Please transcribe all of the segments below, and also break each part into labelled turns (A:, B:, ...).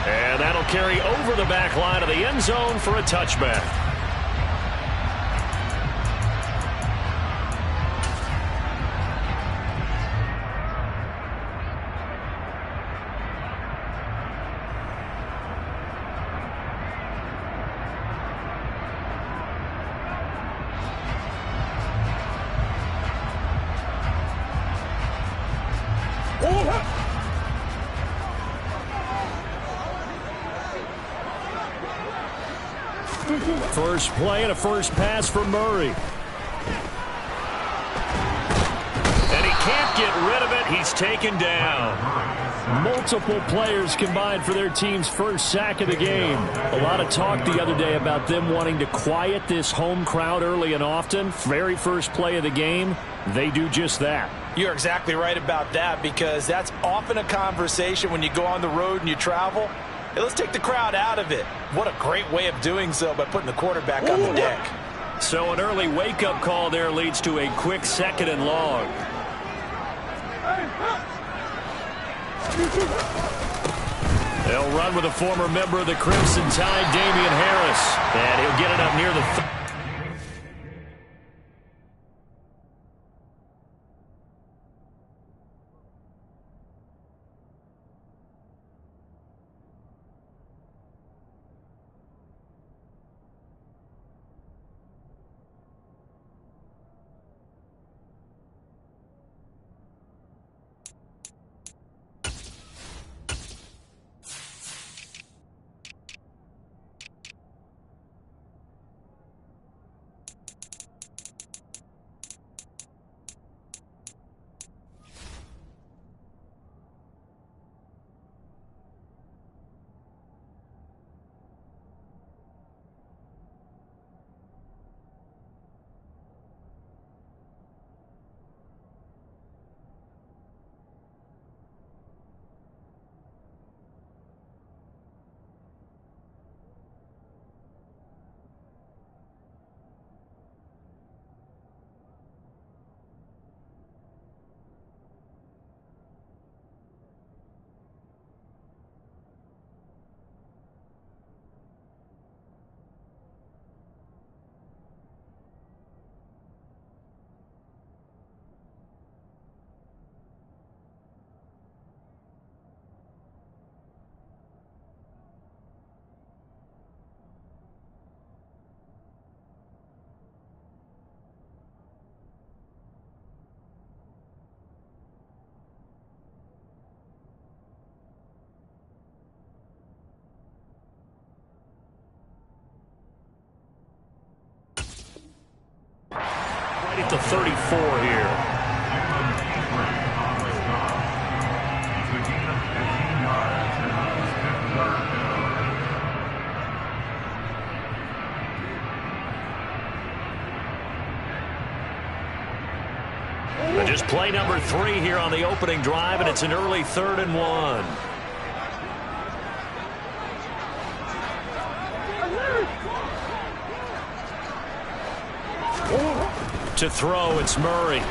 A: And that'll carry over the back line of the end zone for a touchback. First play and a first pass for Murray. And he can't get rid of it. He's taken down. Multiple players combined for their team's first sack of the game. A lot of talk the other day about them wanting to quiet this home crowd early and often. Very first play of the game, they do just that.
B: You're exactly right about that, because that's often a conversation when you go on the road and you travel. Hey, let's take the crowd out of it. What a great way of doing so by putting the quarterback on the deck.
A: So an early wake-up call there leads to a quick 2nd and long. They'll run with a former member of the Crimson Tide, Damian Harris. And he'll get it up near the at the 34 here. And just play number 3 here on the opening drive, and it's an early 3rd and 1. To throw, it's Murray. Yeah,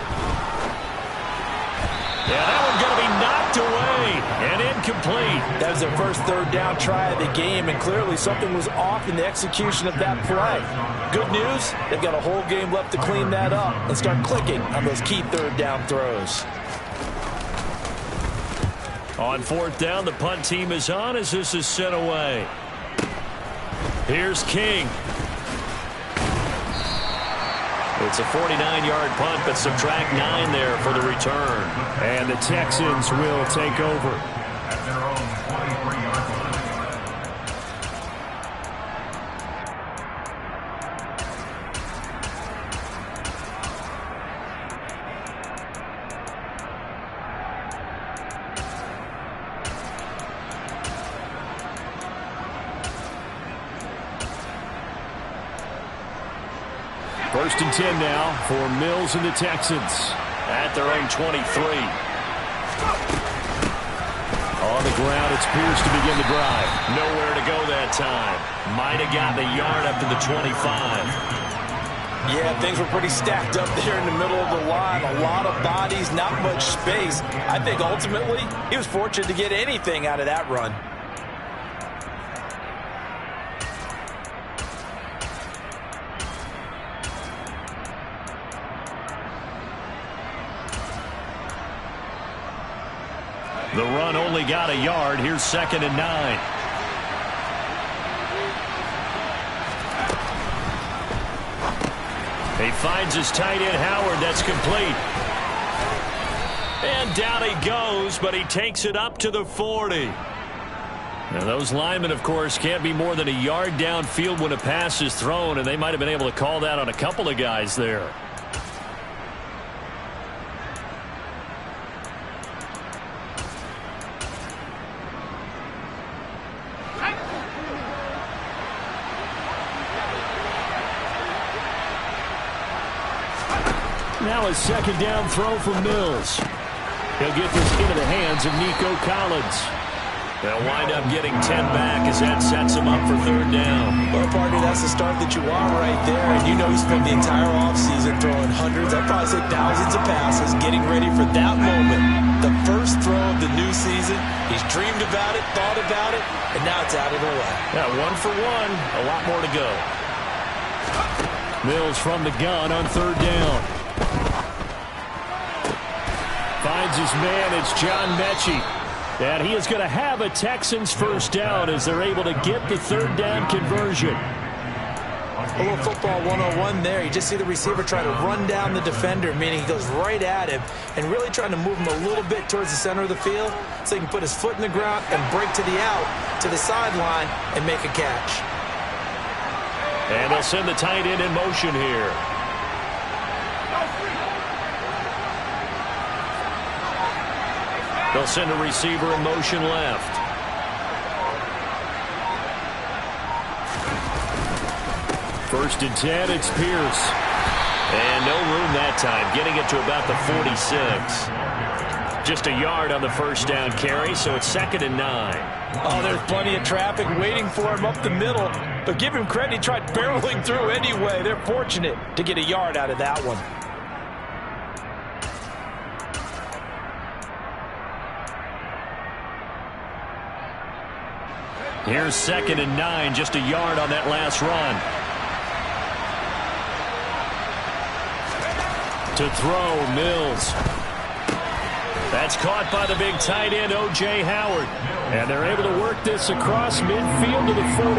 A: that one's going to be knocked away and incomplete.
B: That was their first 3rd down try of the game, and clearly something was off in the execution of that play. Good news, they've got a whole game left to clean that up and start clicking on those key 3rd down throws.
A: On 4th down, the punt team is on as this is sent away. Here's King. It's a 49-yard punt, but subtract 9 there for the return. And the Texans will take over.
C: At their own 23-yard line.
A: First and 10 now for Mills and the Texans at their own 23. On the ground, it's Pierce to begin the drive. Nowhere to go that time. Might have gotten a yard up to the 25.
B: Yeah, things were pretty stacked up there in the middle of the line. A lot of bodies, not much space. I think ultimately he was fortunate to get anything out of that run.
A: The run only got a yard. Here's 2nd and 9. He finds his tight end, Howard. That's complete. And down he goes, but he takes it up to the 40. Now, those linemen, of course, can't be more than a yard downfield when a pass is thrown, and they might have been able to call that on a couple of guys there. Now a 2nd down throw for Mills. He'll get this into the hands of Nico Collins. They'll wind up getting 10 back as that sets him up for 3rd down.
B: Well, partner, that's the start that you want right there. And you know he spent the entire offseason throwing hundreds, I'd probably say thousands of passes, getting ready for that moment. The first throw of the new season. He's dreamed about it, thought about it, and now it's out of the way.
A: Yeah, 1 for 1. A lot more to go. Mills from the gun on 3rd down. Finds his man. It's John Mechie. And he is going to have a Texans 1st down as they're able to get the 3rd down conversion.
B: A little football 101 there. You just see the receiver try to run down the defender, meaning he goes right at him and really trying to move him a little bit towards the center of the field so he can put his foot in the ground and break to the out, to the sideline, and make a catch.
A: And they'll send the tight end in motion here. They'll send a receiver in motion left. First and 10, it's Pierce. And no room that time, getting it to about the 46. Just a yard on the 1st down carry, so it's 2nd and 9.
B: Oh, there's plenty of traffic waiting for him up the middle. But give him credit, he tried barreling through anyway. They're fortunate to get a yard out of that one.
A: Here's 2nd and 9, just a yard on that last run. To throw, Mills. That's caught by the big tight end, O.J. Howard. And they're able to work this across midfield to the 48.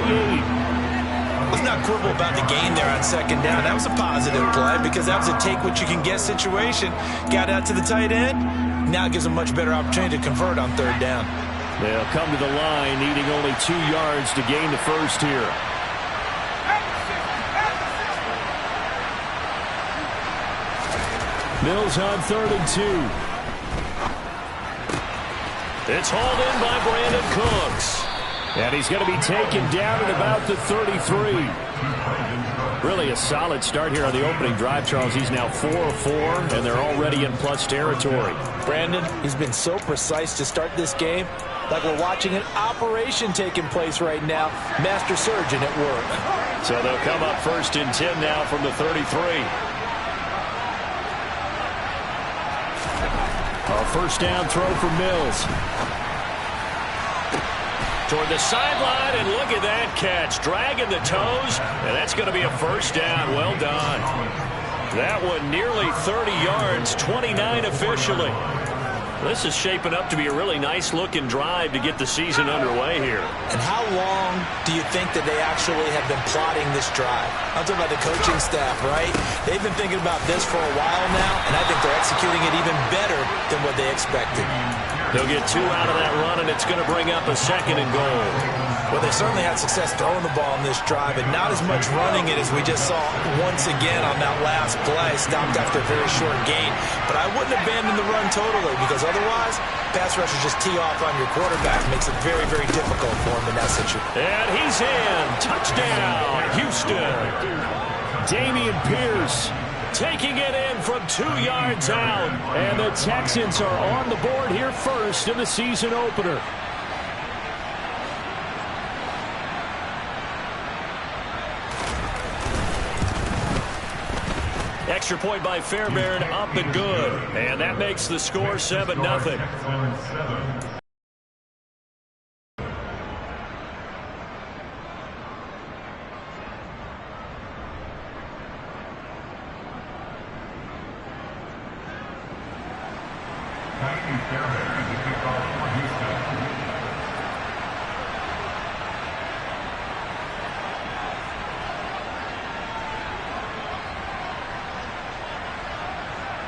B: Let's not quibble about the gain there on 2nd down. That was a positive play because that was a take-what-you-can-get situation. Got out to the tight end. Now it gives them a much better opportunity to convert on 3rd down.
A: They'll come to the line, needing only 2 yards to gain the 1st here. Mills on 3rd and 2. It's hauled in by Brandon Cooks. And he's going to be taken down at about the 33. Really a solid start here on the opening drive, Charles. He's now 4 of 4, and they're already in plus territory.
B: Brandon, he's been so precise to start this game. Like we're watching an operation taking place right now. Master surgeon at work.
A: So they'll come up 1st and 10 now from the 33. A 1st down throw for Mills. Toward the sideline, and look at that catch. Dragging the toes, and that's going to be a 1st down. Well done. That one nearly 30 yards, 29 officially. This is shaping up to be a really nice-looking drive to get the season underway here.
B: And how long do you think that they actually have been plotting this drive? I'm talking about the coaching staff, right? They've been thinking about this for a while now, and I think they're executing it even better than what they expected.
A: They'll get 2 out of that run, and it's going to bring up a 2nd and goal.
B: Well, they certainly had success throwing the ball in this drive, and not as much running it as we just saw once again on that last play. Stopped after a very short gain. But I wouldn't abandon the run totally, because otherwise, pass rushers just tee off on your quarterback. Makes it very, very difficult for him in that situation.
A: And he's in. Touchdown, Houston. Dameon Pierce taking it in from 2 yards out. And the Texans are on the board here first in the season opener. Extra point by Fairbairn, up and good. And that makes the score 7-0.
C: Fairbairn, the kickoff.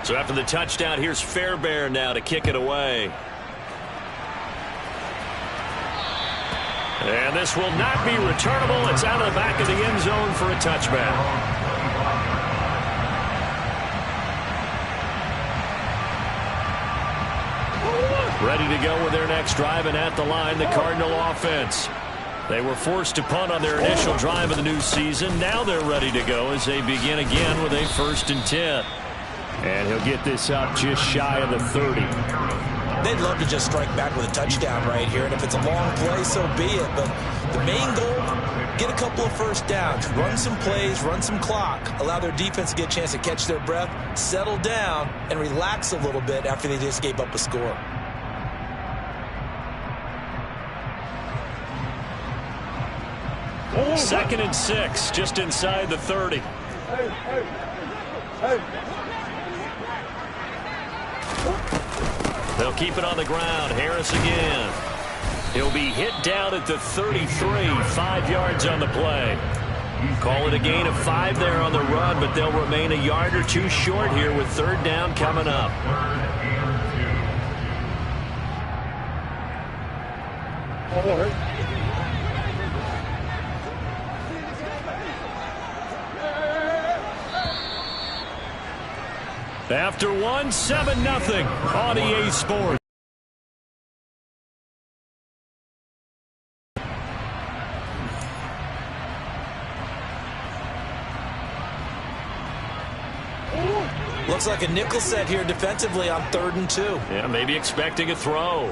A: So after the touchdown, here's Fairbairn now to kick it away. And this will not be returnable. It's out of the back of the end zone for a touchback. Ready to go with their next drive, and at the line, the Cardinal offense. They were forced to punt on their initial drive of the new season. Now they're ready to go as they begin again with a 1st and 10. And he'll get this up just shy of the 30.
B: They'd love to just strike back with a touchdown right here, and if it's a long play, so be it. But the main goal, get a couple of first downs, run some plays, run some clock, allow their defense to get a chance to catch their breath, settle down, and relax a little bit after they just gave up a score.
A: Second and 6, just inside the 30. They'll keep it on the ground. Harris again. He'll be hit down at the 33, 5 yards on the play. Call it a gain of 5 there on the run, but they'll remain a yard or two short here with 3rd down coming up. After 1, 7-0 on EA Sports.
B: Looks like a nickel set here defensively on 3rd and 2.
A: Yeah, maybe expecting a throw.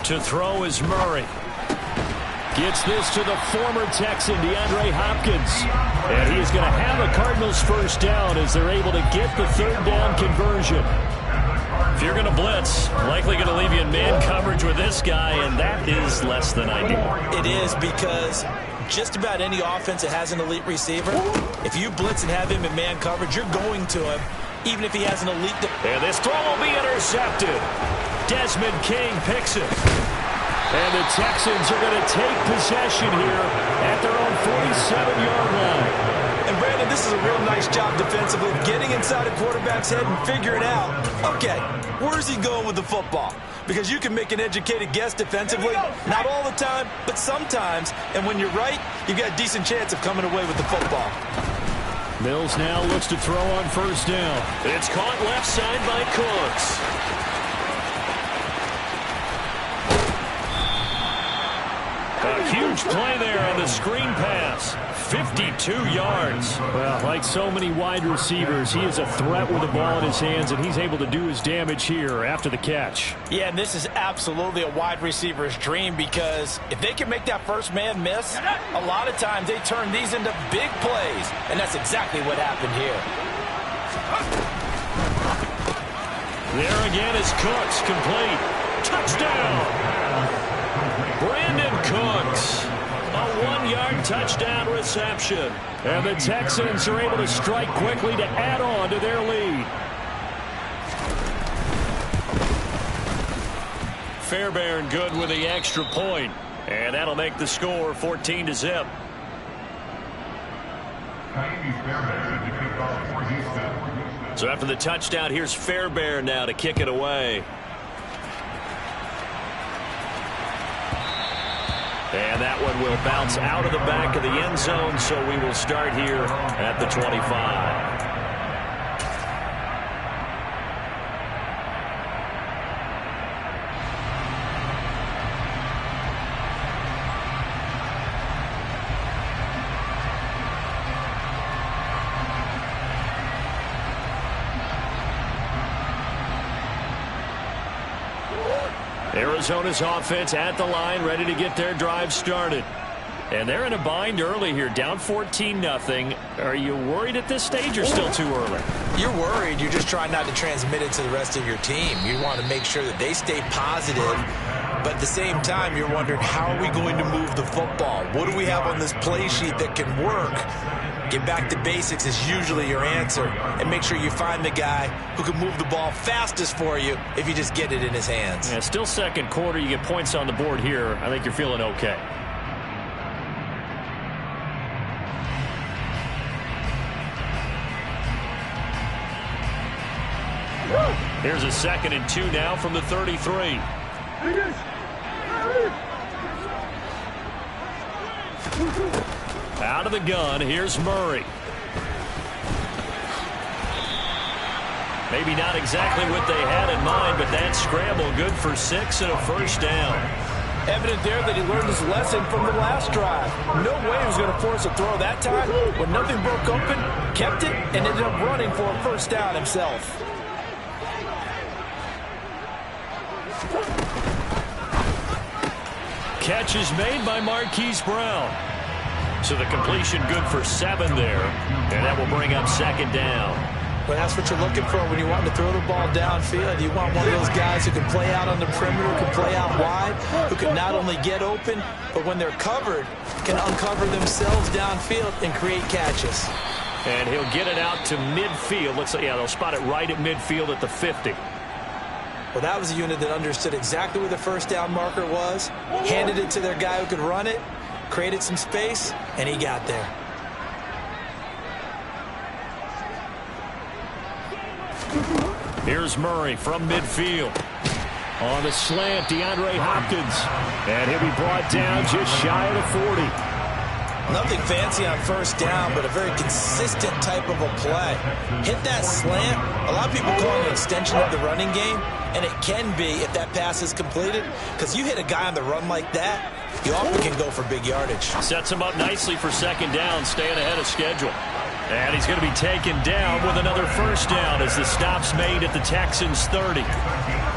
A: To throw is Murray. Gets this to the former Texan, DeAndre Hopkins. And he is going to have a Cardinals 1st down as they're able to get the 3rd down conversion. If you're going to blitz, likely going to leave you in man coverage with this guy, and that is less than ideal.
B: It is, because just about any offense that has an elite receiver, if you blitz and have him in man coverage, you're going to him, even if he has an elite.
A: And this throw will be intercepted. Desmond King picks it. And the Texans are going to take possession here at their own 47-yard line.
B: And Brandon, this is a real nice job defensively, getting inside a quarterback's head and figuring out, okay, where's he going with the football? Because you can make an educated guess defensively, not all the time, but sometimes. And when you're right, you've got a decent chance of coming away with the football.
A: Mills now looks to throw on 1st down. It's caught left side by Cooks. A huge play there on the screen pass. 52 yards. Well, like so many wide receivers, he is a threat with the ball in his hands, and he's able to do his damage here after the catch.
D: Yeah, and this is absolutely a wide receiver's dream, because if they can make that first man miss, a lot of times they turn these into big plays, and that's exactly what happened here.
A: There again is Cooks, complete. Touchdown! Brandon Cooks, a 1-yard touchdown reception. And the Texans are able to strike quickly to add on to their lead. Fairbairn good with the extra point. And that'll make the score 14-0. So after the touchdown, here's Fairbairn now to kick it away. And that one will bounce out of the back of the end zone, so we will start here at the 25. Arizona's offense at the line, ready to get their drive started. And they're in a bind early here, down 14-0. Are you worried at this stage or still too early?
B: You're worried. You're just trying not to transmit it to the rest of your team. You want to make sure that they stay positive. But at the same time, you're wondering, how are we going to move the football? What do we have on this play sheet that can work? Get back to basics is usually your answer. And make sure you find the guy who can move the ball fastest for you if you just get it in his hands.
A: Yeah, still second quarter. You get points on the board here. I think you're feeling okay. Here's a 2nd and 2 now from the 33. Out of the gun, here's Murray. Maybe not exactly what they had in mind, but that scramble good for 6 and a first down.
B: Evident there that he learned his lesson from the last drive. No way he was going to force a throw that time. When nothing broke open, kept it, and ended up running for a first down himself.
A: Catch is made by Marquise Brown. So the completion good for 7 there, and that will bring up 2nd down.
B: Well, that's what you're looking for when you want to throw the ball downfield. You want one of those guys who can play out on the perimeter, can play out wide, who can not only get open, but when they're covered, can uncover themselves downfield and create catches.
A: And he'll get it out to midfield. Looks like, yeah, they'll spot it right at midfield at the 50.
B: Well, that was a unit that understood exactly where the first down marker was, handed it to their guy who could run it, created some space, and he got there.
A: Here's Murray from midfield. On the slant, DeAndre Hopkins. And he'll be brought down just shy of the 40.
B: Nothing fancy on first down, but a very consistent type of a play. Hit that slant. A lot of people call it an extension of the running game, and it can be if that pass is completed, because you hit a guy on the run like that, you often can go for big yardage.
A: Sets him up nicely for 2nd down, staying ahead of schedule. And he's going to be taken down with another first down as the stop's made at the Texans' 30. A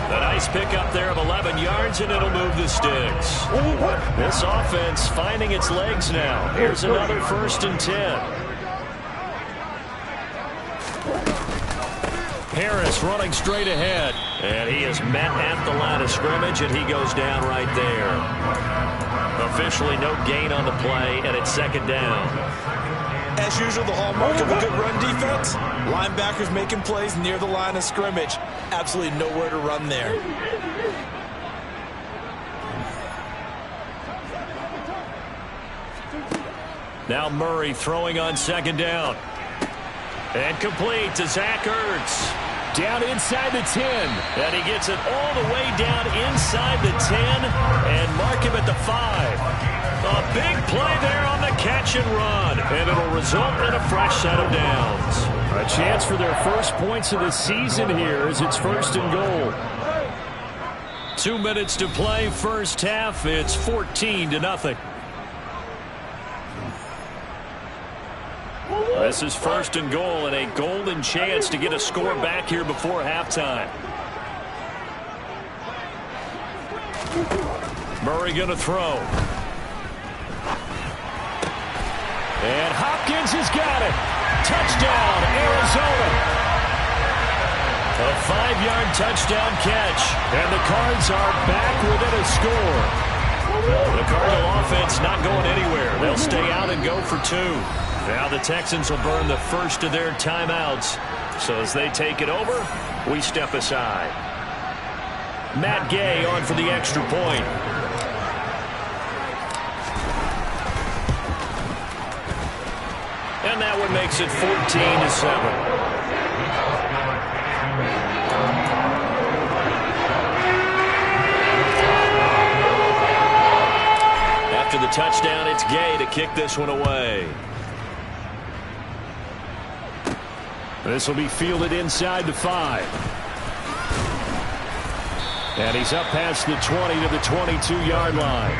A: nice pickup there of 11 yards, and it'll move the sticks. This offense finding its legs now. Here's another 1st and 10. Harris running straight ahead. And he is met at the line of scrimmage, and he goes down right there. Officially no gain on the play, and it's 2nd down.
B: As usual, the hallmark of a good run defense, linebackers making plays near the line of scrimmage. Absolutely nowhere to run there.
A: Now Murray throwing on 2nd down. And complete to Zach Ertz. Down inside the 10. And he gets it all the way down inside the 10 and mark him at the 5. A big play there on the catch and run. And it'll result in a fresh set of downs. A chance for their first points of the season here as it's 1st and goal. 2 minutes to play first half. It's 14-0. This is 1st and goal and a golden chance to get a score back here before halftime. Murray going to throw. And Hopkins has got it. Touchdown, Arizona. A 5-yard touchdown catch. And the Cards are back within a score. The Cardinal offense not going anywhere. They'll stay out and go for 2. Now the Texans will burn the first of their timeouts. So as they take it over, we step aside. Matt Gay on for the extra point. And that one makes it 14-7. After the touchdown, it's Gay to kick this one away. This will be fielded inside the 5. And he's up past the 20 to the 22-yard line.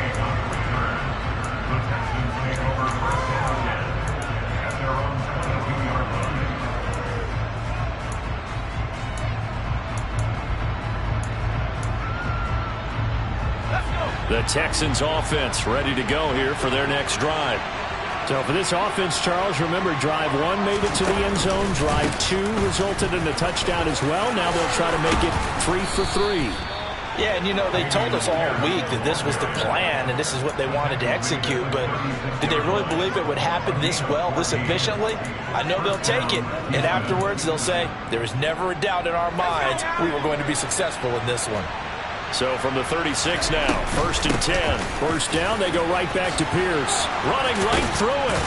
A: The Texans offense ready to go here for their next drive. So for this offense, Charles, remember drive 1 made it to the end zone. Drive 2 resulted in a touchdown as well. Now they'll try to make it 3 for 3.
B: Yeah, and you know, they told us all week that this was the plan and this is what they wanted to execute, but did they really believe it would happen this well, this efficiently? I know they'll take it, and afterwards they'll say, there is never a doubt in our minds we were going to be successful in this one.
A: So from the 36 now, 1st and 10. First down, they go right back to Pierce. Running right through him.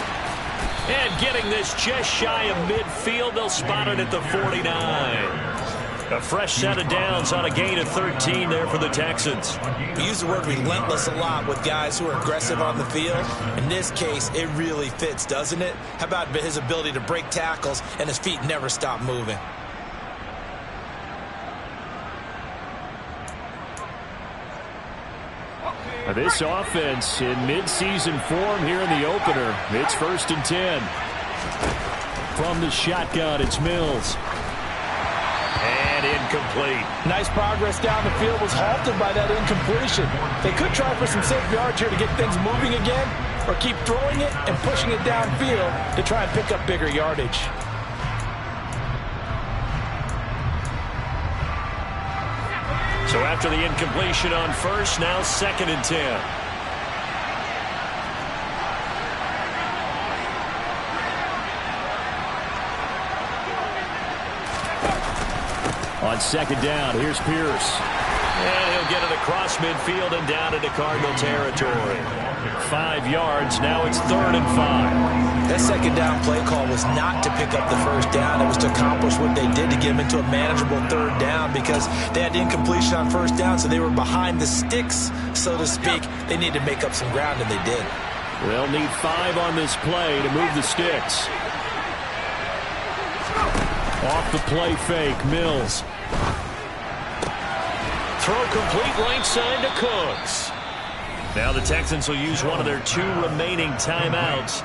A: And getting this just shy of midfield, they'll spot it at the 49. A fresh set of downs on a gain of 13 there for the Texans.
D: We use the word relentless a lot with guys who are aggressive on the field. In this case, it really fits, doesn't it? How about his ability to break tackles and his feet never stop moving?
A: This offense in midseason form here in the opener. It's 1st and 10. From the shotgun, it's Mills. And incomplete.
B: Nice progress down the field was halted by that incompletion. They could try for some safe yards here to get things moving again, or keep throwing it and pushing it downfield to try and pick up bigger yardage.
A: So after the incompletion on first, now 2nd and 10. On 2nd down, here's Pierce. And he'll get it across midfield and down into Cardinal territory. 5 yards, now it's 3rd and 5.
D: That 2nd down play call was not to pick up the 1st down. It was to accomplish what they did to get them into a manageable 3rd down because they had incompletion on 1st down, so they were behind the sticks, so to speak. They needed to make up some ground, and they did.
A: They'll need 5 on this play to move the sticks. Off the play fake, Mills. Throw complete right side to Cooks. Now the Texans will use one of their 2 remaining timeouts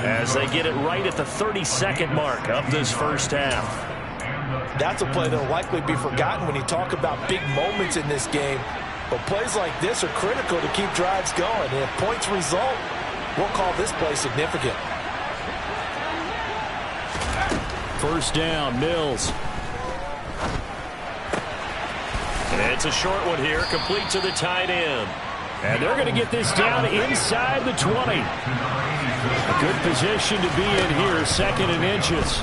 A: as they get it right at the 32nd mark of this first half.
B: That's a play that will likely be forgotten when you talk about big moments in this game. But plays like this are critical to keep drives going. And if points result, we'll call this play significant.
A: 1st down, Mills. And it's a short one here, complete to the tight end. And they're going to get this down inside the 20. A good position to be in here, 2nd and inches.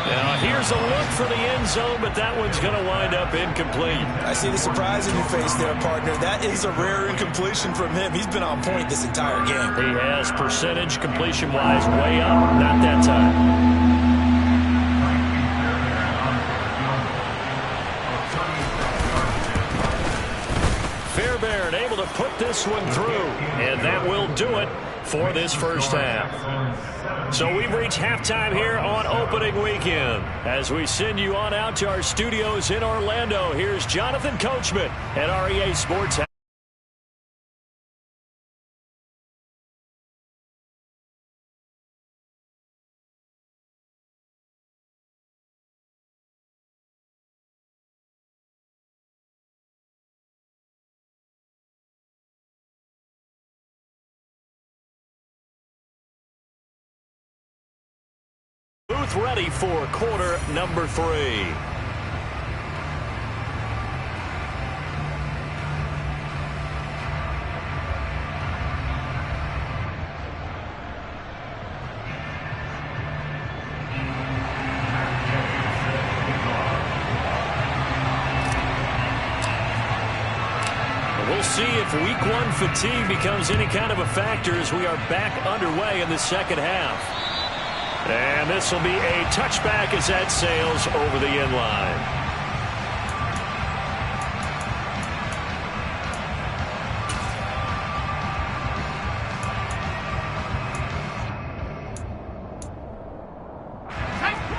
A: Now here's a look for the end zone, but that one's going to wind up incomplete.
D: I see the surprise in your face there, partner. That is a rare incompletion from him. He's been on point this entire game.
A: He has percentage completion-wise way up, not that time. Fairbairn able to put this one through, and that will do it for this first half. So we've reached halftime here on opening weekend. As we send you on out to our studios in Orlando, here's Jonathan Coachman at REA Sports. Booth ready for quarter number 3. We'll see if week 1 fatigue becomes any kind of a factor as we are back underway in the second half. And this will be a touchback as that sails over the end line.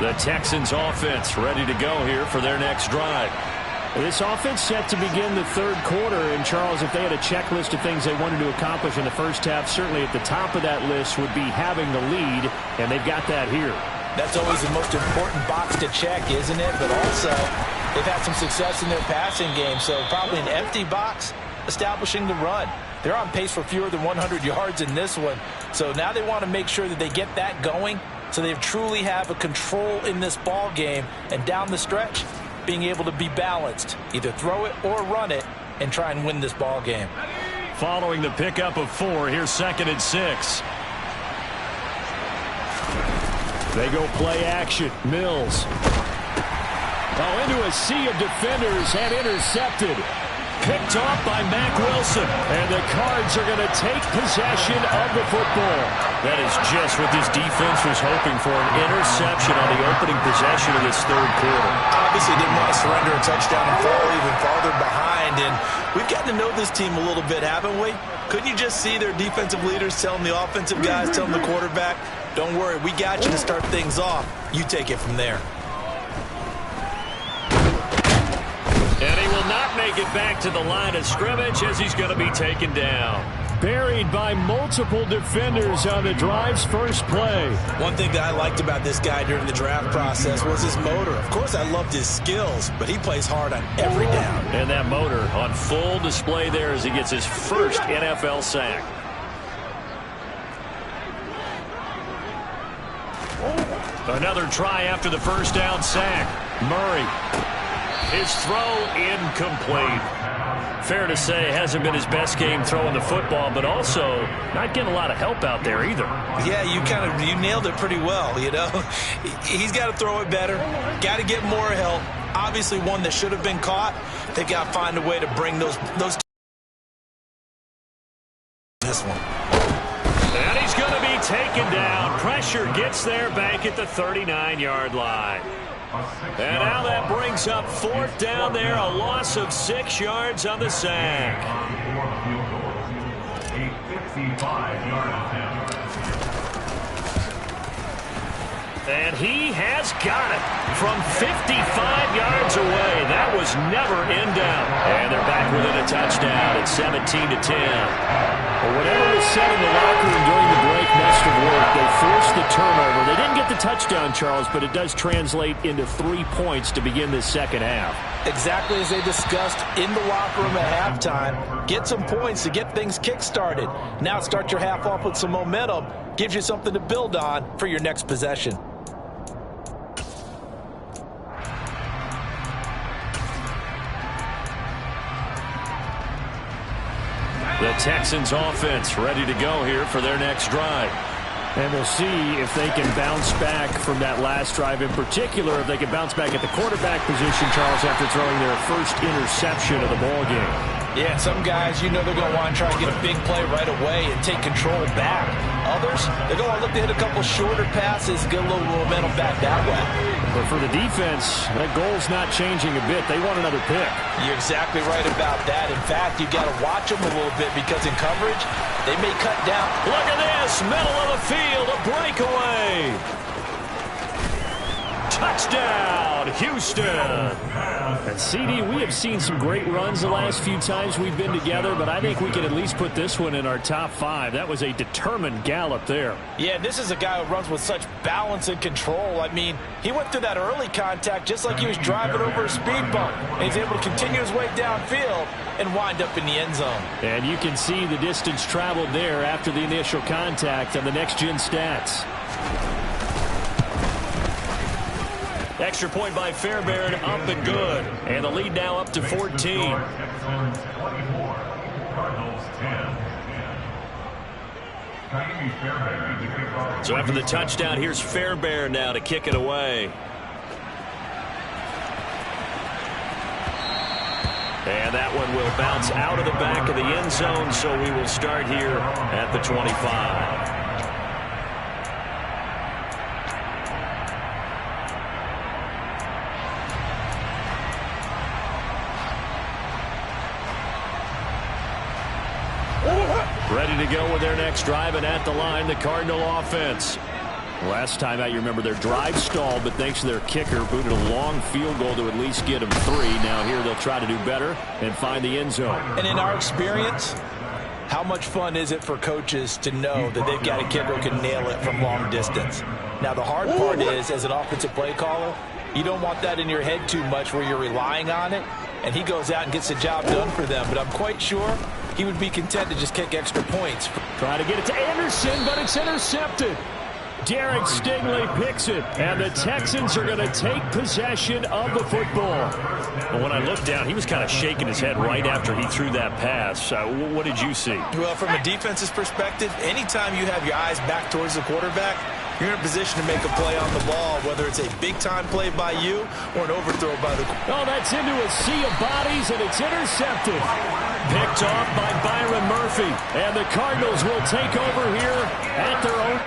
A: The Texans offense ready to go here for their next drive. This offense set to begin the 3rd quarter, and Charles, if they had a checklist of things they wanted to accomplish in the first half, certainly at the top of that list would be having the lead, and they've got that here.
B: That's always the most important box to check, isn't it? But also, they've had some success in their passing game, so probably an empty box establishing the run. They're on pace for fewer than 100 yards in this one, so now they want to make sure that they get that going so they truly have a control in this ball game, and down the stretch, being able to be balanced, either throw it or run it, and try and win this ball game.
A: Following the pickup of 4, here's 2nd and 6. They go play action. Mills. Oh, into a sea of defenders and intercepted. picked off by Mack Wilson. And the Cards are going to take possession of the football. That is just what this defense was hoping for, an interception on the opening possession of this third quarter.
D: Obviously didn't want to surrender a touchdown and fall even farther behind. And we've gotten to know this team a little bit, haven't we? Couldn't you just see their defensive leaders telling the offensive guys, telling the quarterback, don't worry, we got you to start things off. You take it from there.
A: And he will not make it back to the line of scrimmage as he's going to be taken down. Buried by multiple defenders on the drive's first play.
D: One thing that I liked about this guy during the draft process was his motor. Of course, I loved his skills, but he plays hard on every down.
A: And that motor on full display there as he gets his first NFL sack. Another try after the first down sack. Murray. His throw incomplete. Fair to say, hasn't been his best game throwing the football, but also not getting a lot of help out there either.
D: Yeah, you nailed it pretty well, you know. He's got to throw it better, got to get more help. Obviously one that should have been caught. They got to find a way to bring those this one.
A: And he's going to be taken down. Pressure gets there back at the 39-yard line. And now that brings up fourth down there, a loss of 6 yards on the sack. And he has got it from 55 yards away. That was never in doubt. And they're back within a touchdown at 17-10. Well, whatever was said in the locker room during the break must have worked. They forced the turnover. They didn't get the touchdown, Charles, but it does translate into 3 points to begin this second half.
D: Exactly as they discussed in the locker room at halftime. Get some points to get things kick-started. Now start your half off with some momentum. Gives you something to build on for your next possession.
A: The Texans offense ready to go here for their next drive. And we'll see if they can bounce back from that last drive, in particular, if they can bounce back at the quarterback position, Charles, after throwing their first interception of the ballgame.
D: Yeah, some guys, you know they're going to want to try and get a big play right away and take control back. Others, they're going to look to hit a couple shorter passes, get a little momentum back that way.
A: But for the defense, that goal's not changing a bit. They want another pick.
D: You're exactly right about that. In fact, you've got to watch them a little bit because in coverage, they may cut down.
A: Look at this, middle of the field, a breakaway. Touchdown, Houston. And CD, we have seen some great runs the last few times we've been together, but I think we can at least put this one in our top 5. That was a determined gallop there.
D: Yeah, this is a guy who runs with such balance and control. I mean, he went through that early contact just like he was driving over a speed bump. And he's able to continue his way downfield and wind up in the end zone.
A: And you can see the distance traveled there after the initial contact on the next-gen stats. Extra point by Fairbairn, up and good. And the lead now up to 14. So after the touchdown, here's Fairbairn now to kick it away. And that one will bounce out of the back of the end zone, so we will start here at the 25. Ready to go with their next drive, and at the line, the Cardinal offense. Last time out, you remember their drive stalled, but thanks to their kicker, booted a long field goal to at least get them 3. Now here they'll try to do better and find the end zone.
D: And in our experience, how much fun is it for coaches to know that they've got a kicker who can nail it from long distance? Now the hard part is, as an offensive play caller, you don't want that in your head too much where you're relying on it, and he goes out and gets the job done for them. But I'm quite sure he would be content to just kick extra points.
A: Try to get it to Anderson, but it's intercepted. Derek Stingley picks it, and the Texans are going to take possession of the football. But when I looked down, he was kind of shaking his head right after he threw that pass. What did you see?
D: Well, from a defense's perspective, anytime you have your eyes back towards the quarterback, you're in a position to make a play on the ball, whether it's a big-time play by you or an overthrow by the...
A: Oh, that's into a sea of bodies, and it's intercepted. Picked off by Byron Murphy. And the Cardinals will take over here at their own...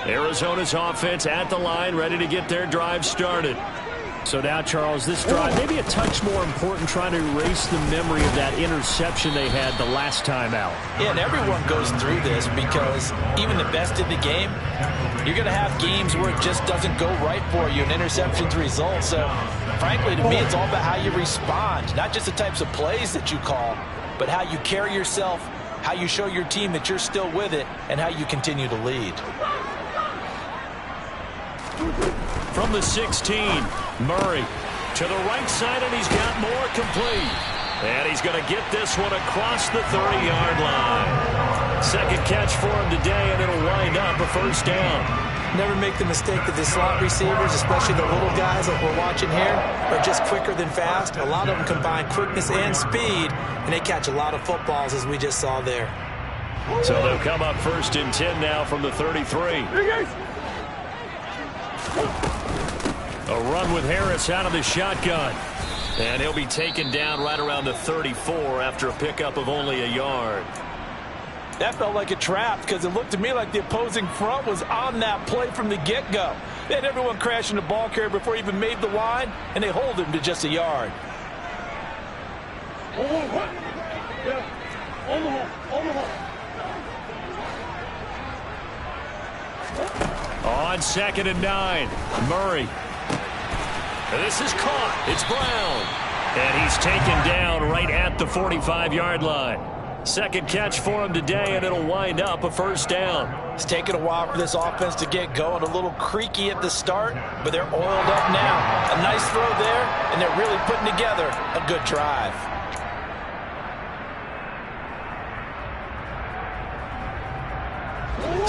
A: Arizona's offense at the line, ready to get their drive started. So now, Charles, this drive maybe a touch more important, trying to erase the memory of that interception they had the last time out.
B: Yeah, and everyone goes through this because even the best in the game, you're going to have games where it just doesn't go right for you, and interceptions result. So, frankly, to me, it's all about how you respond, not just the types of plays that you call, but how you carry yourself, how you show your team that you're still with it, and how you continue to lead.
A: From the 16, Murray to the right side, and he's got more complete. And he's going to get this one across the 30-yard line. Second catch for him today, and it'll wind up a first down.
B: Never make the mistake that the slot receivers, especially the little guys like we're watching here, are just quicker than fast. A lot of them combine quickness and speed, and they catch a lot of footballs, as we just saw there.
A: So they'll come up first and 10 now from the 33. A run with Harris out of the shotgun. And he'll be taken down right around the 34 after a pickup of only a yard.
B: That felt like a trap because it looked to me like the opposing front was on that play from the get-go. They had everyone crashing the ball carrier before he even made the line, and they hold him to just a yard.
A: On 2nd and 9, Murray. This is caught. It's Brown. And he's taken down right at the 45-yard line. Second catch for him today, and it'll wind up a first down.
B: It's taken a while for this offense to get going. A little creaky at the start, but they're oiled up now. A nice throw there, and they're really putting together a good drive.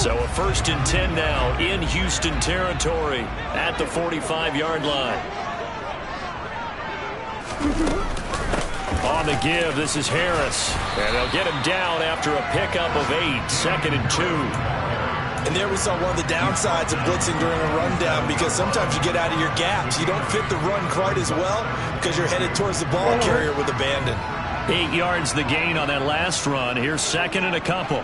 A: So a first and 10 now in Houston territory at the 45-yard line. On the give, this is Harris. And they'll get him down after a pickup of 8, 2nd and 2.
D: And there we saw one of the downsides of blitzing during a rundown, because sometimes you get out of your gaps. You don't fit the run quite as well because you're headed towards the ball carrier with abandon.
A: 8 yards the gain on that last run. Here's 2nd and a couple.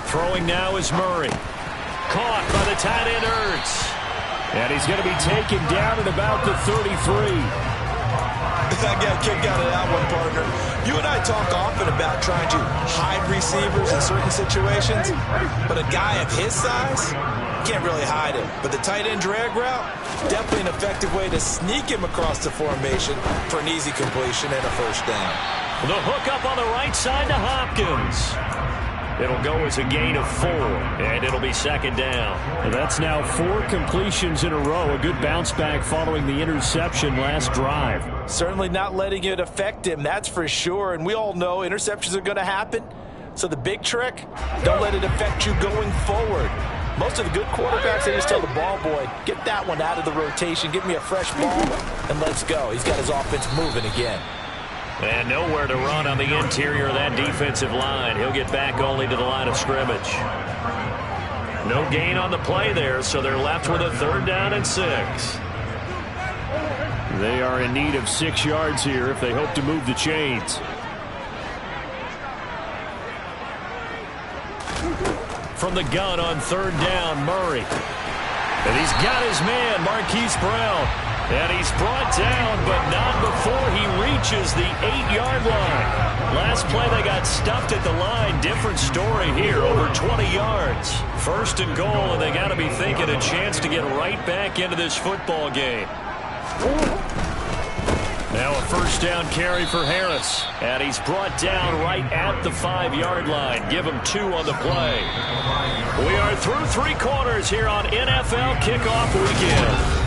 A: Throwing now is Murray. Caught by the tight end Ertz. And he's going to be taken down at about the 33.
D: I got a kick out of that one, partner. You and I talk often about trying to hide receivers in certain situations, but a guy of his size can't really hide him. But the tight end drag route, definitely an effective way to sneak him across the formation for an easy completion and a first down.
A: The hook up on the right side to Hopkins. It'll go as a gain of 4, and it'll be 2nd down. And that's now 4 completions in a row. A good bounce back following the interception last drive.
B: Certainly not letting it affect him, that's for sure. And we all know interceptions are going to happen. So the big trick, don't let it affect you going forward. Most of the good quarterbacks, they just tell the ball boy, get that one out of the rotation, give me a fresh ball, and let's go. He's got his offense moving again.
A: And nowhere to run on the interior of that defensive line. He'll get back only to the line of scrimmage. No gain on the play there, so they're left with a 3rd down and 6. They are in need of 6 yards here if they hope to move the chains. From the gun on 3rd down, Murray. And he's got his man, Marquise Brown. And he's brought down, but not before he reaches the 8-yard line. Last play, they got stuffed at the line. Different story here, over 20 yards. 1st and goal, and they got to be thinking a chance to get right back into this football game. Now a 1st down carry for Harris. And he's brought down right at the 5-yard line. Give him 2 on the play. We are through 3 quarters here on NFL Kickoff Weekend.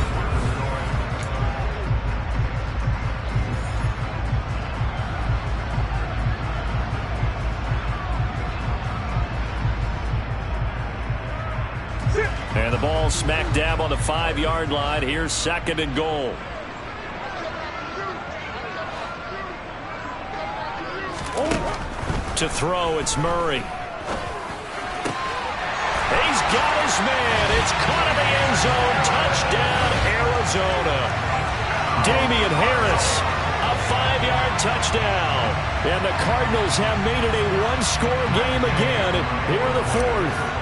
A: And the ball smack dab on the 5-yard line. Here's 2nd and goal. To throw, it's Murray. He's got his man. It's caught in the end zone. Touchdown, Arizona. Damian Harris, a 5-yard touchdown. And the Cardinals have made it a 1-score game again here in the 4th.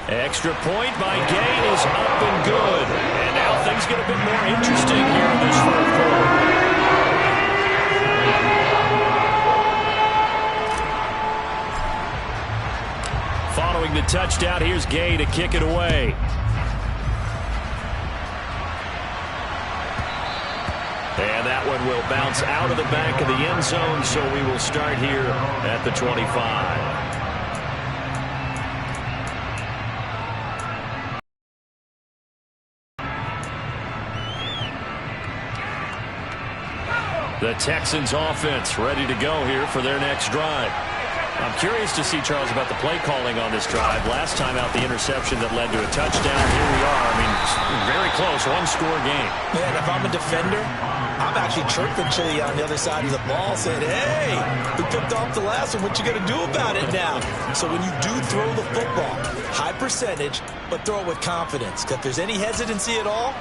A: Extra point by Gay is up and good. And now things get a bit more interesting here in this 4th quarter. Following the touchdown, here's Gay to kick it away. And that one will bounce out of the back of the end zone, so we will start here at the 25. The Texans offense ready to go here for their next drive. I'm curious to see, Charles, about the play calling on this drive. Last time out, the interception that led to a touchdown. Here we are. I mean, very close, 1-score game.
B: Man, if I'm a defender, I'm actually chirping Chili on the other side of the ball saying, hey, we picked off the last one. What you going to do about it now? So when you do throw the football, high percentage, but throw it with confidence. Because if there's any hesitancy at all,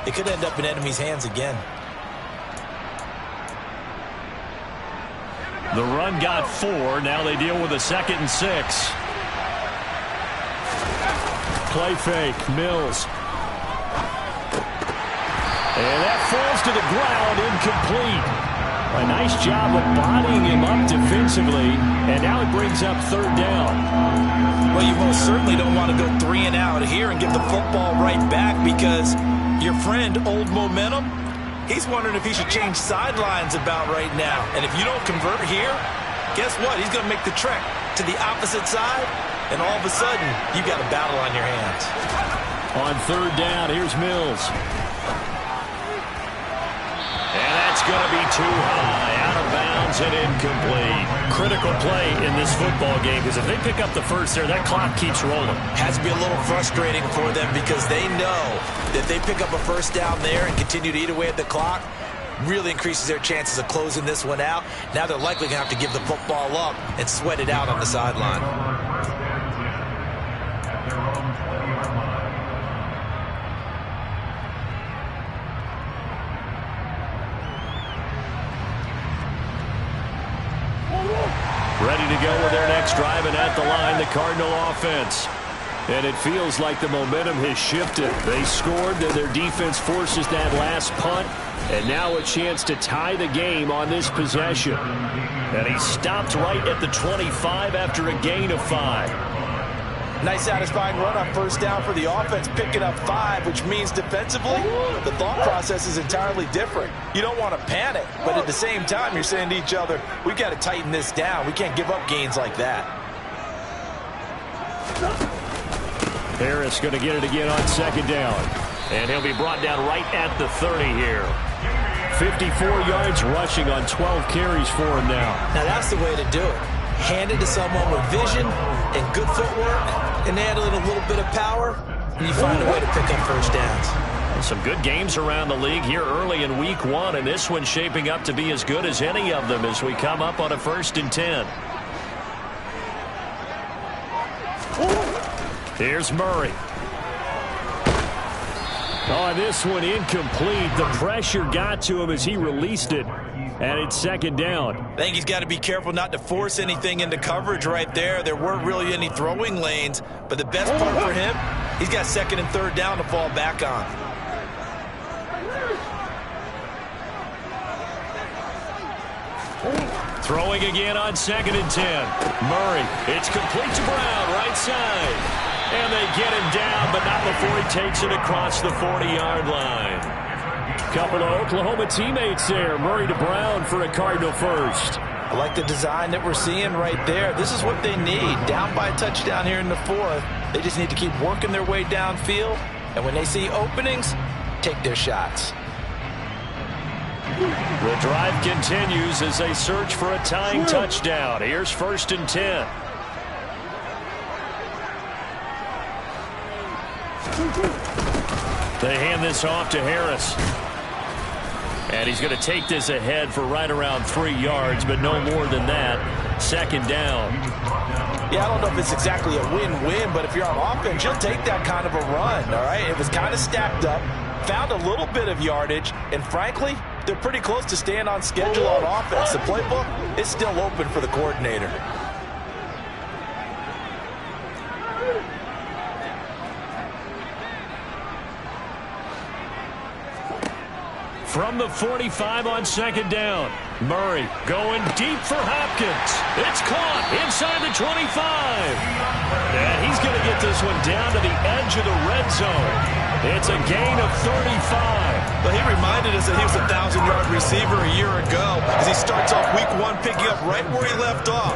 B: it could end up in enemy's hands again.
A: The run got 4. Now they deal with a 2nd and 6. Play fake. Mills. And that falls to the ground, incomplete. A nice job of bodying him up defensively. And now it brings up 3rd down.
B: Well, you most certainly don't want to go 3 and out here and give the football right back because your friend, Old Momentum, he's wondering if he should change sidelines about right now. And if you don't convert here, guess what? He's going to make the trek to the opposite side, and all of a sudden, you've got a battle on your hands.
A: On 3rd down, here's Mills. And that's going to be too high, out of bounds and incomplete. Critical play in this football game because if they pick up the first there, that clock keeps rolling.
B: Has to be a little frustrating for them because they know that they pick up a 1st down there and continue to eat away at the clock, really increases their chances of closing this one out. Now they're likely going to have to give the football up and sweat it out on the sideline.
A: Ready to go with their next drive, and at the line, the Cardinal offense. And it feels like the momentum has shifted. They scored, then their defense forces that last punt, and now a chance to tie the game on this possession. And he stopped right at the 25 after a gain of 5.
B: Nice satisfying run on 1st down for the offense, picking up 5, which means defensively, the thought process is entirely different. You don't want to panic, but at the same time, you're saying to each other, we've got to tighten this down. We can't give up gains like that.
A: Harris going to get it again on 2nd down. And he'll be brought down right at the 30 here. 54 yards rushing on 12 carries for him now.
B: Now that's the way to do it.
D: hand it to someone with vision and good footwork and handling a little bit of power, and you find a way to pick up first downs.
A: Some good games around the league here early in week 1, and this one's shaping up to be as good as any of them as we come up on a 1st and 10. Here's Murray. Oh, this one incomplete. The pressure got to him as he released it, and it's 2nd down.
D: I think he's got to be careful not to force anything into coverage right there. There weren't really any throwing lanes, but the best part for him, he's got 2nd and 3rd down to fall back on.
A: Throwing again on 2nd and 10. Murray, it's complete to Brown, right side. And they get him down, but not before he takes it across the 40-yard line. Couple of Oklahoma teammates there. Murray to Brown for a Cardinal first.
D: I like the design that we're seeing right there. This is what they need. Down by a touchdown here in the 4th. They just need to keep working their way downfield. And when they see openings, take their shots.
A: The drive continues as they search for a tying touchdown. Here's 1st and 10. They hand this off to Harris. And he's going to take this ahead for right around 3 yards, but no more than that. 2nd down.
D: Yeah, I don't know if it's exactly a win-win, but if you're on offense, you'll take that kind of a run, all right? It was kind of stacked up, found a little bit of yardage, and frankly, they're pretty close to staying on schedule on offense. The playbook is still open for the coordinator.
A: From the 45 on 2nd down. Murray going deep for Hopkins. It's caught inside the 25. And he's going to get this one down to the edge of the red zone. It's a gain of 35.
D: But he reminded us that he was a 1,000-yard receiver a year ago as he starts off week 1 picking up right where he left off.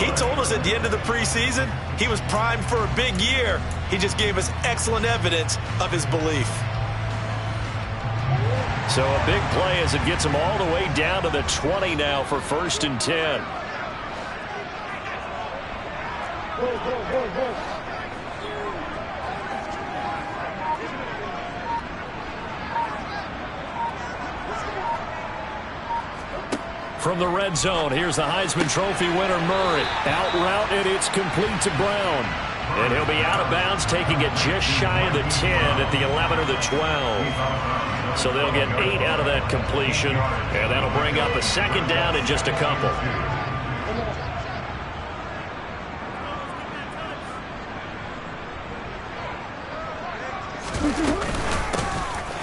D: He told us at the end of the preseason he was primed for a big year. He just gave us excellent evidence of his belief.
A: So a big play as it gets him all the way down to the 20 now for 1st and 10. From the red zone, here's the Heisman Trophy winner Murray. Out route, and it's complete to Brown. And he'll be out of bounds, taking it just shy of the 10 at the 11 or the 12. So they'll get 8 out of that completion, and that'll bring up a 2nd down in just a couple.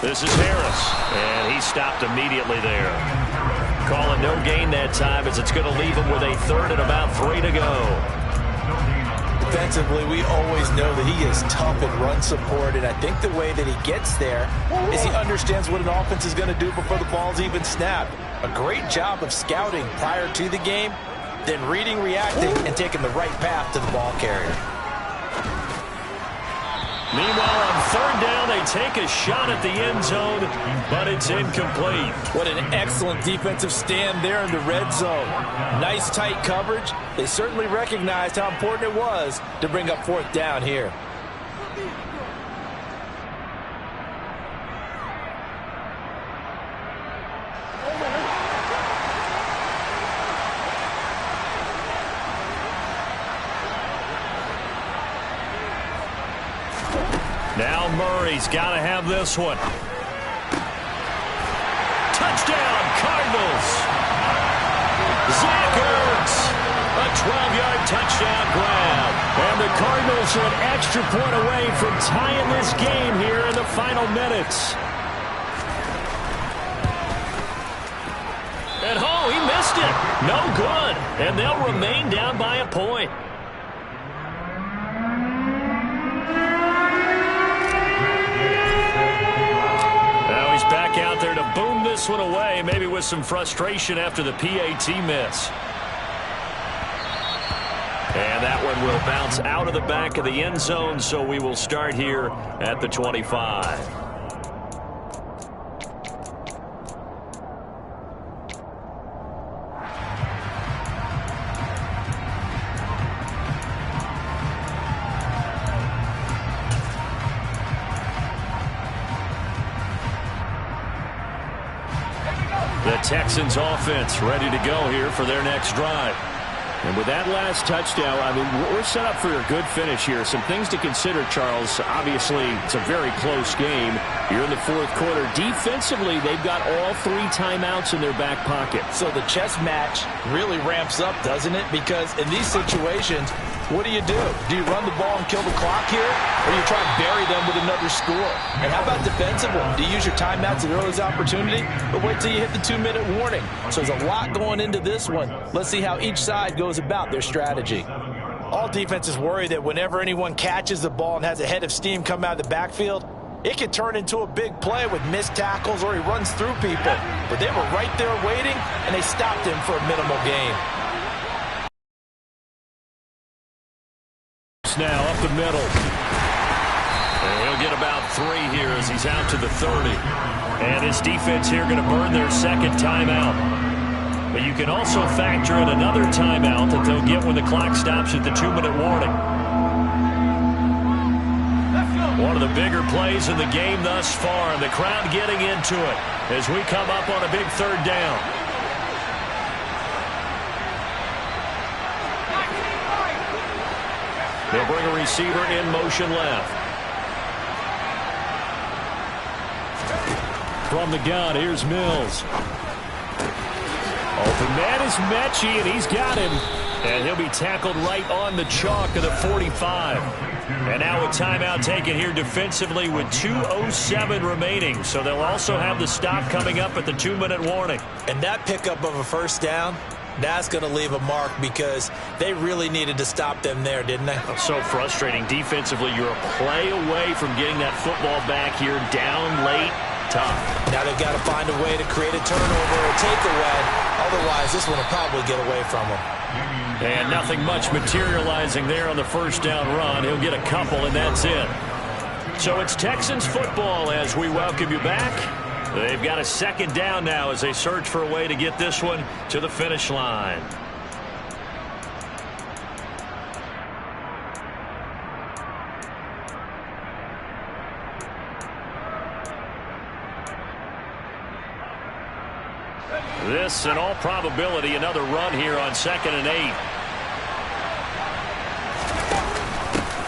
A: This is Harris, and he stopped immediately there. Calling no gain that time as it's going to leave him with a 3rd and about 3 to go.
D: Defensively, we always know that he is tough in run support, and I think the way that he gets there is he understands what an offense is going to do before the ball's even snapped. A great job of scouting prior to the game, then reading, reacting, and taking the right path to the ball carrier.
A: Meanwhile, on 3rd down, they take a shot at the end zone, but it's incomplete.
B: What an excellent defensive stand there in the red zone. Nice tight coverage. They certainly recognized how important it was to bring up 4th down here.
A: Now Murray's got to have this one. Touchdown, Cardinals. Zach Ertz, a 12-yard touchdown grab. And the Cardinals are an extra point away from tying this game here in the final minutes. And oh, he missed it. No good. And they'll remain down by a point. Back out there to boom this one away, maybe with some frustration after the PAT miss. And that one will bounce out of the back of the end zone, so we will start here at the 25. The Texans offense ready to go here for their next drive. And with that last touchdown, I mean, we're set up for a good finish here. Some things to consider, Charles. Obviously, it's a very close game. You're in the fourth quarter. Defensively, they've got all 3 timeouts in their back pocket.
B: So the chess match really ramps up, doesn't it? Because in these situations, what do? Do you run the ball and kill the clock here? Or do you try and bury them with another score? And how about defensively? Do you use your timeouts at earliest opportunity? But wait till you hit the 2-minute warning. So there's a lot going into this one. Let's see how each side goes about their strategy. All defenses worry that whenever anyone catches the ball and has a head of steam come out of the backfield, it can turn into a big play with missed tackles or he runs through people. But they were right there waiting, and they stopped him for a minimal gain.
A: Now up the middle. And he'll get about 3 here as he's out to the 30. And his defense here going to burn their second timeout. But you can also factor in another timeout that they'll get when the clock stops at the 2-minute warning. One of the bigger plays in the game thus far, and the crowd getting into it as we come up on a big 3rd down. They'll bring a receiver in motion left. From the gun, here's Mills. Open man is Mechie, and he's got him. And he'll be tackled right on the chalk of the 45. And now a timeout taken here defensively with 2:07 remaining. So they'll also have the stop coming up at the 2-minute warning.
B: And that pickup of a first down, that's going to leave a mark because they really needed to stop them there, didn't they?
A: So frustrating. Defensively, you're a play away from getting that football back here down late. Tough.
B: Now they've got to find a way to create a turnover or takeaway. Otherwise, this one will probably get away from them.
A: And nothing much materializing there on the first down run. He'll get a couple, and that's it. So it's Texans football as we welcome you back. They've got a 2nd down now as they search for a way to get this one to the finish line. This, in all probability, another run here on 2nd and 8.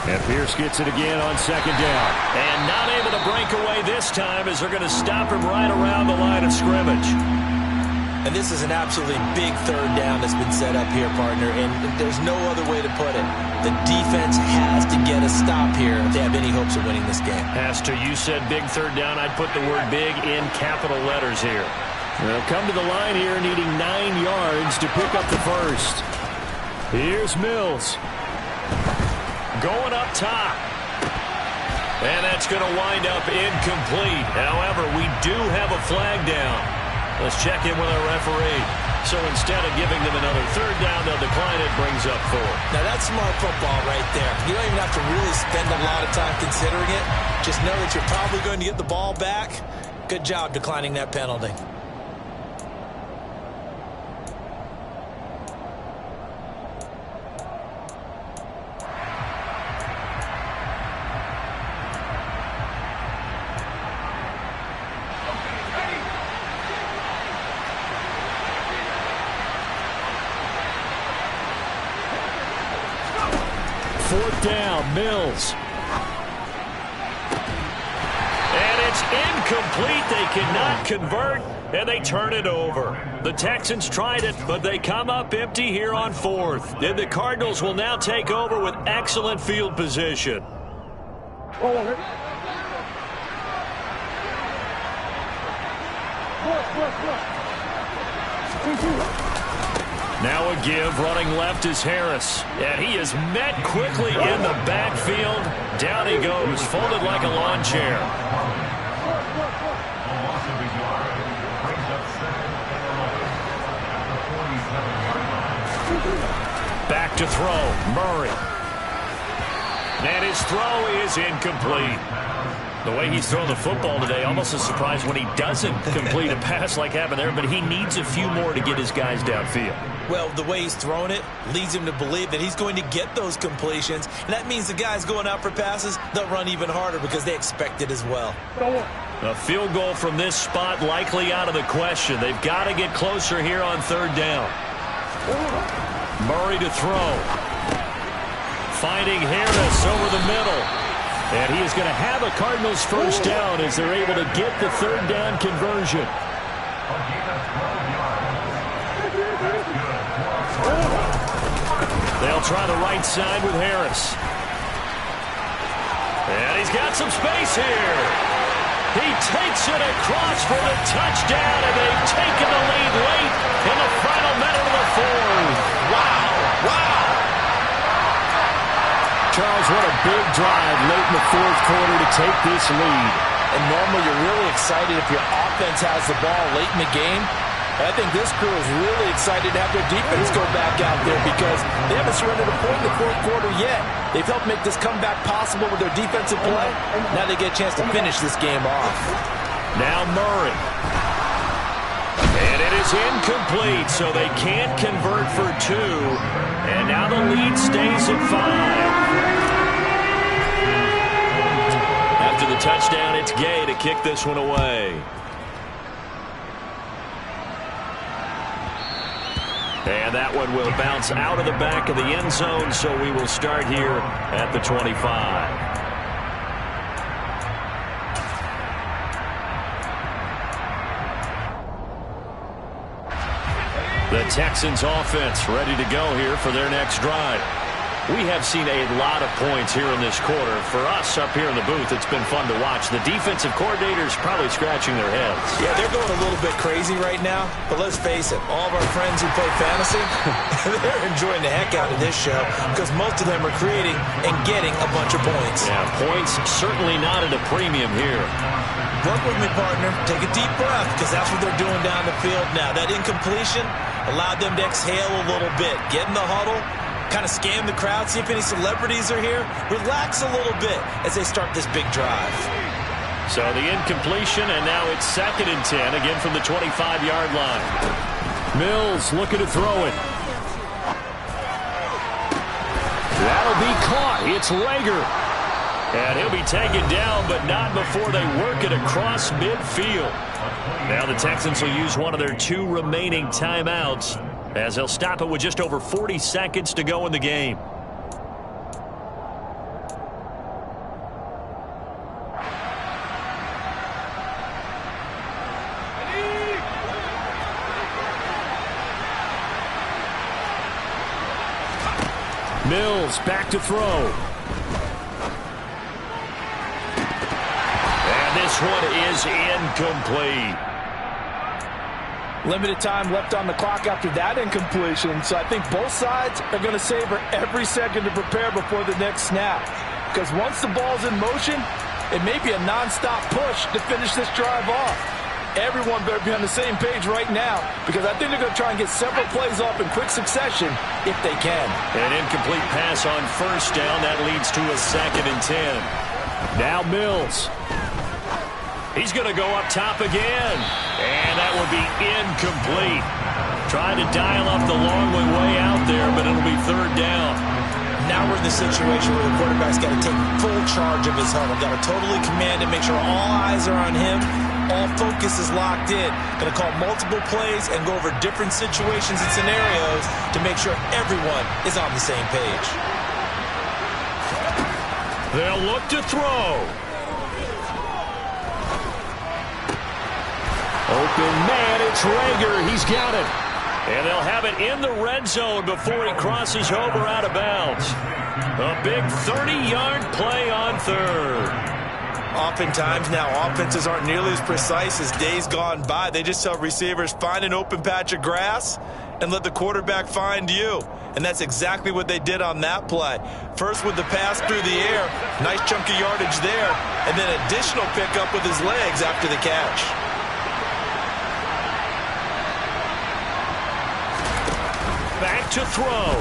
A: And Pierce gets it again on 2nd down. And not able to break away this time as they're going to stop him right around the line of scrimmage.
B: And this is an absolutely big 3rd down that's been set up here, partner, and there's no other way to put it. The defense has to get a stop here if they have any hopes of winning this game.
A: Has to. You said big 3rd down. I'd put the word big in capital letters here. They'll come to the line here needing 9 yards to pick up the first. Here's Mills. Going up top. And that's going to wind up incomplete. However, we do have a flag down. Let's check in with our referee. So instead of giving them another 3rd down, they'll decline it, brings up 4.
B: Now that's smart football right there. You don't even have to really spend a lot of time considering it. Just know that you're probably going to get the ball back. Good job declining that penalty.
A: Fourth down, Mills. And it's incomplete. They cannot convert, and they turn it over. The Texans tried it, but they come up empty here on 4th. And the Cardinals will now take over with excellent field position. Now a give, running left is Harris. And he is met quickly in the backfield. Down he goes, folded like a lawn chair. Back to throw, Murray. And his throw is incomplete. The way he's thrown the football today, almost a surprise when he doesn't complete a pass like happened there, but he needs a few more to get his guys downfield.
D: Well, the way he's thrown it leads him to believe that he's going to get those completions, and that means the guys going out for passes, they'll run even harder because they expect it as well.
A: A field goal from this spot likely out of the question. They've got to get closer here on third down. Murray to throw. Finding Harris over the middle. And he is going to have a Cardinals first down as they're able to get the third down conversion. They'll try the right side with Harris. And he's got some space here. He takes it across for the touchdown, and they've taken the lead late in the final minute of the fourth.
D: Wow. Wow.
A: Charles, what a big drive late in the fourth quarter to take this lead.
B: And normally you're really excited if your offense has the ball late in the game. And I think this crew is really excited to have their defense go back out there because they haven't surrendered a point in the fourth quarter yet. They've helped make this comeback possible with their defensive play. Now they get a chance to finish this game off.
A: Now Murray. And it is incomplete, so they can't convert for two. And now the lead stays at 5. After the touchdown, it's Gay to kick this one away. And that one will bounce out of the back of the end zone, so we will start here at the 25. The Texans offense ready to go here for their next drive. We have seen a lot of points here in this quarter. For us up here in the booth, it's been fun to watch. The defensive coordinators probably scratching their heads.
B: Yeah, they're going a little bit crazy right now. But let's face it, all of our friends who play fantasy, they're enjoying the heck out of this show because most of them are creating and getting a bunch of points.
A: Yeah, points certainly not at a premium here.
B: Work with me, partner. Take a deep breath because that's what they're doing down the field now. That incompletion allowed them to exhale a little bit. Get in the huddle. Kind of scan the crowd, see if any celebrities are here. Relax a little bit as they start this big drive.
A: So the incompletion, and now it's 2nd and 10, again from the 25-yard line. Mills looking to throw it. That'll be caught. It's Rager. And he'll be taken down, but not before they work it across midfield. Now the Texans will use one of their 2 remaining timeouts, as they'll stop it with just over 40 seconds to go in the game. Mills back to throw. And this one is incomplete.
B: Limited time left on the clock after that incompletion, so I think both sides are going to savor every second to prepare before the next snap. Because once the ball's in motion, it may be a nonstop push to finish this drive off. Everyone better be on the same page right now because I think they're going to try and get several plays off in quick succession if they can.
A: An incomplete pass on first down. That leads to a 2nd and 10. Now Mills. He's going to go up top again. And that will be incomplete. Trying to dial up the long way out there, but it'll be 3rd down.
B: Now we're in the situation where the quarterback's got to take full charge of his huddle. Got to totally command it, make sure all eyes are on him. All focus is locked in. Going to call multiple plays and go over different situations and scenarios to make sure everyone is on the same page.
A: They'll look to throw. Open man, it's Rager. He's got it. And they'll have it in the red zone before he crosses over out of bounds. A big 30-yard play on 3rd.
B: Oftentimes now offenses aren't nearly as precise as days gone by. They just tell receivers, find an open patch of grass and let the quarterback find you. And that's exactly what they did on that play. First with the pass through the air, nice chunk of yardage there, and then additional pickup with his legs after the catch.
A: Back to throw.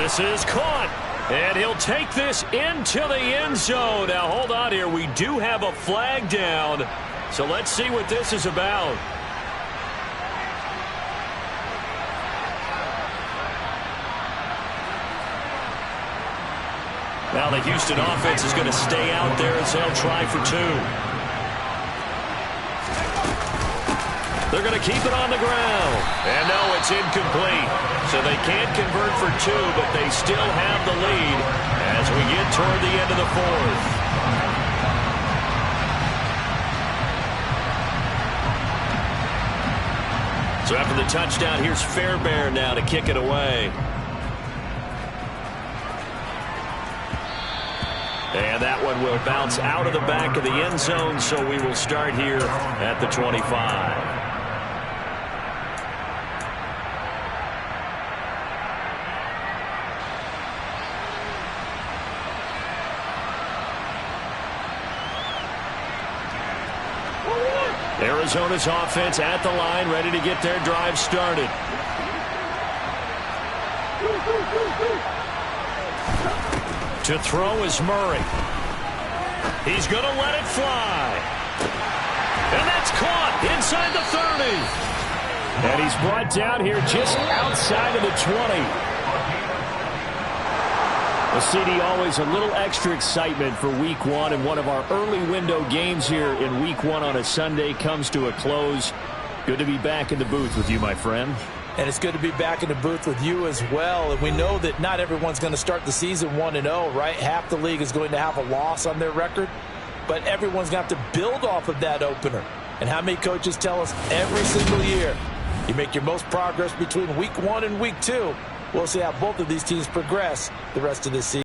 A: This is caught. And he'll take this into the end zone. Now, hold on here. We do have a flag down. So let's see what this is about. Now the Houston offense is going to stay out there as they'll try for 2. They're going to keep it on the ground. And no, it's incomplete. So they can't convert for 2, but they still have the lead as we get toward the end of the 4th. So after the touchdown, here's Fairbairn now to kick it away. And that one will bounce out of the back of the end zone, so we will start here at the 25. Arizona's offense at the line, ready to get their drive started. To throw is Murray. He's going to let it fly. And that's caught inside the 30. And he's brought down here just outside of the 20. Well, CD, always a little extra excitement for Week 1, and one of our early window games here in Week 1 on a Sunday comes to a close. Good to be back in the booth with you, my friend.
B: And it's good to be back in the booth with you as well. And we know that not everyone's going to start the season 1-0, right? Half the league is going to have a loss on their record. But everyone's going to have to build off of that opener. And how many coaches tell us every single year, you make your most progress between Week 1 and Week 2. We'll see how both of these teams progress the rest of this season.